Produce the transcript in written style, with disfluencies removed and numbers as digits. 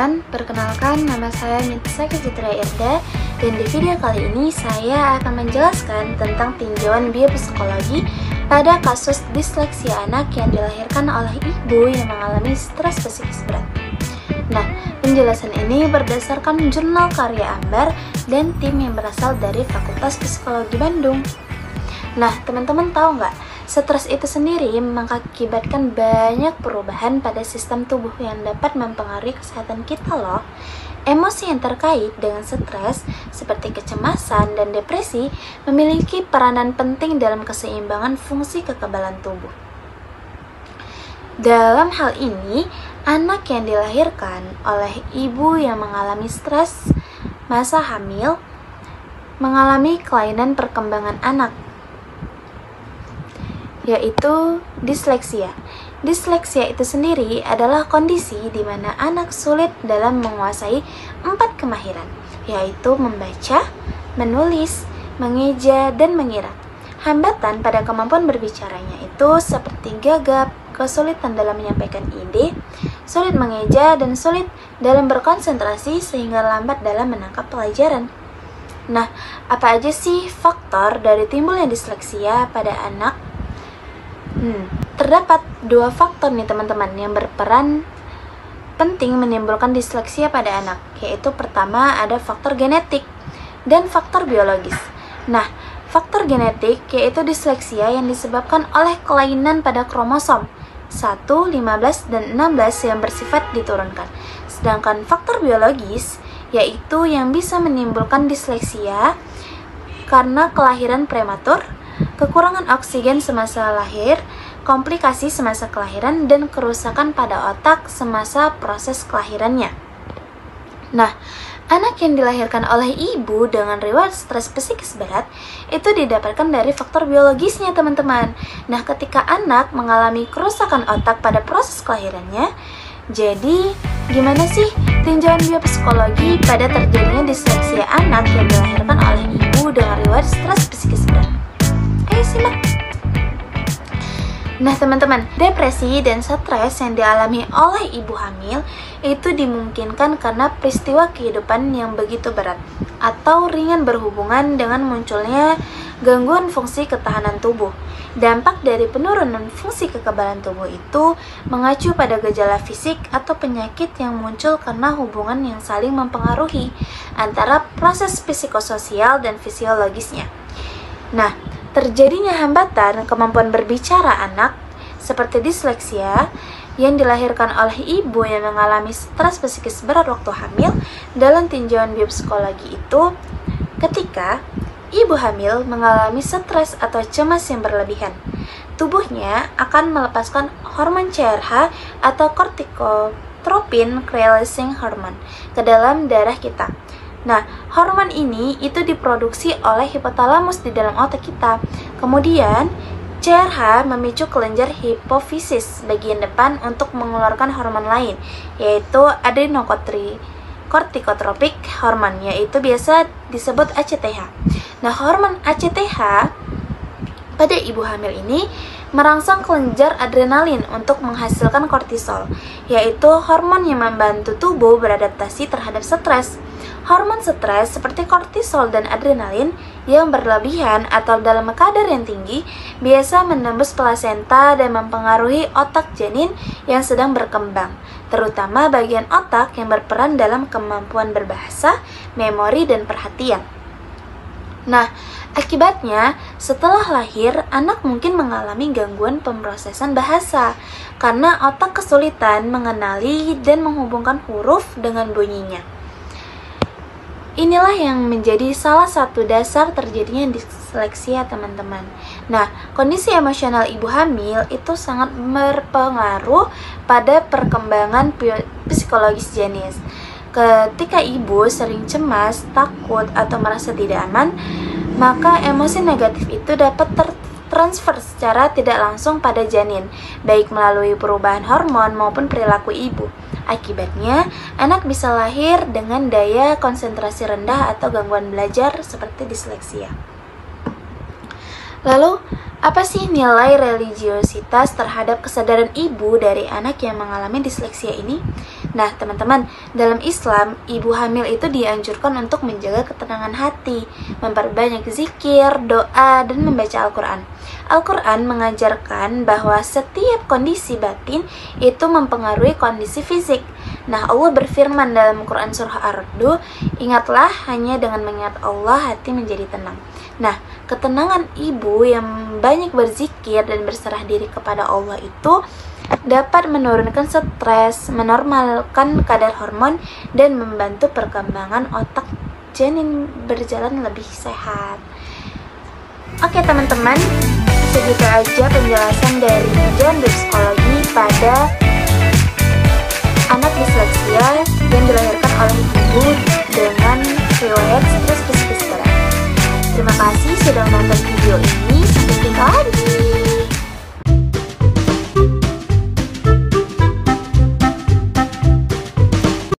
teman-teman, perkenalkan nama saya Mitsaki Citra Irda, dan di video kali ini saya akan menjelaskan tentang tinjauan biopsikologi pada kasus disleksia anak yang dilahirkan oleh ibu yang mengalami stres psikis berat. Nah, penjelasan ini berdasarkan jurnal karya Ambar dan tim yang berasal dari Fakultas Psikologi Bandung. Nah, teman-teman tahu nggak? Stres itu sendiri mengakibatkan banyak perubahan pada sistem tubuh yang dapat mempengaruhi kesehatan kita loh. Emosi yang terkait dengan stres seperti kecemasan dan depresi memiliki peranan penting dalam keseimbangan fungsi kekebalan tubuh. Dalam hal ini, anak yang dilahirkan oleh ibu yang mengalami stres masa hamil mengalami kelainan perkembangan anak, yaitu disleksia. Disleksia itu sendiri adalah kondisi di mana anak sulit dalam menguasai 4 kemahiran, yaitu membaca, menulis, mengeja, dan mengira. Hambatan pada kemampuan berbicaranya itu seperti gagap, kesulitan dalam menyampaikan ide, sulit mengeja, dan sulit dalam berkonsentrasi sehingga lambat dalam menangkap pelajaran. Nah, apa aja sih faktor dari timbulnya disleksia pada anak? Terdapat 2 faktor nih teman-teman yang berperan penting menimbulkan disleksia pada anak, yaitu pertama ada faktor genetik dan faktor biologis. Nah, faktor genetik yaitu disleksia yang disebabkan oleh kelainan pada kromosom 1, 15, dan 16 yang bersifat diturunkan. Sedangkan faktor biologis yaitu yang bisa menimbulkan disleksia karena kelahiran prematur, kekurangan oksigen semasa lahir, komplikasi semasa kelahiran, dan kerusakan pada otak semasa proses kelahirannya. Nah, anak yang dilahirkan oleh ibu dengan riwayat stres psikis berat itu didapatkan dari faktor biologisnya teman-teman. Nah, ketika anak mengalami kerusakan otak pada proses kelahirannya, jadi gimana sih tinjauan biopsikologi pada terjadinya disleksia anak yang dilahirkan oleh ibu dengan riwayat stres psikis berat? Ayo simak. Nah teman-teman, depresi dan stres yang dialami oleh ibu hamil itu dimungkinkan karena peristiwa kehidupan yang begitu berat atau ringan berhubungan dengan munculnya gangguan fungsi ketahanan tubuh. Dampak dari penurunan fungsi kekebalan tubuh itu mengacu pada gejala fisik atau penyakit yang muncul karena hubungan yang saling mempengaruhi antara proses psikososial dan fisiologisnya. Nah, terjadinya hambatan kemampuan berbicara anak seperti disleksia yang dilahirkan oleh ibu yang mengalami stres psikis berat waktu hamil dalam tinjauan biopsikologi itu ketika ibu hamil mengalami stres atau cemas yang berlebihan. Tubuhnya akan melepaskan hormon CRH atau corticotropin releasing hormone ke dalam darah kita. Nah, hormon ini itu diproduksi oleh hipotalamus di dalam otak kita. Kemudian, CRH memicu kelenjar hipofisis bagian depan untuk mengeluarkan hormon lain, yaitu adrenocorticotropic hormone, yaitu biasa disebut ACTH. Nah, hormon ACTH pada ibu hamil ini merangsang kelenjar adrenalin untuk menghasilkan kortisol, yaitu hormon yang membantu tubuh beradaptasi terhadap stres. Hormon stres seperti kortisol dan adrenalin yang berlebihan atau dalam kadar yang tinggi biasa menembus plasenta dan mempengaruhi otak janin yang sedang berkembang, terutama bagian otak yang berperan dalam kemampuan berbahasa, memori, dan perhatian. Nah, akibatnya setelah lahir, anak mungkin mengalami gangguan pemrosesan bahasa karena otak kesulitan mengenali dan menghubungkan huruf dengan bunyinya. Inilah yang menjadi salah satu dasar terjadinya disleksia teman-teman. Nah, kondisi emosional ibu hamil itu sangat berpengaruh pada perkembangan psikologis janin. Ketika ibu sering cemas, takut, atau merasa tidak aman, maka emosi negatif itu dapat tertransfer secara tidak langsung pada janin, baik melalui perubahan hormon maupun perilaku ibu. Akibatnya, anak bisa lahir dengan daya konsentrasi rendah atau gangguan belajar seperti disleksia. Lalu, Apa sih nilai religiositas terhadap kesadaran ibu dari anak yang mengalami disleksia ini? Nah, teman-teman, dalam Islam, ibu hamil itu dianjurkan untuk menjaga ketenangan hati, memperbanyak zikir, doa, dan membaca Al-Quran. Al-Quran mengajarkan bahwa setiap kondisi batin itu mempengaruhi kondisi fisik. Nah, Allah berfirman dalam Quran Surah Ar-Ra'd, "Ingatlah, hanya dengan mengingat Allah hati menjadi tenang." Nah, ketenangan ibu yang banyak berzikir dan berserah diri kepada Allah itu dapat menurunkan stres, menormalkan kadar hormon, dan membantu perkembangan otak janin berjalan lebih sehat. Oke teman-teman, segitu aja penjelasan dari gender psikologi pada anak disleksia yang dilahirkan oleh ibu dengan riwayat stres psikis berat. Terima kasih sudah menonton video ini.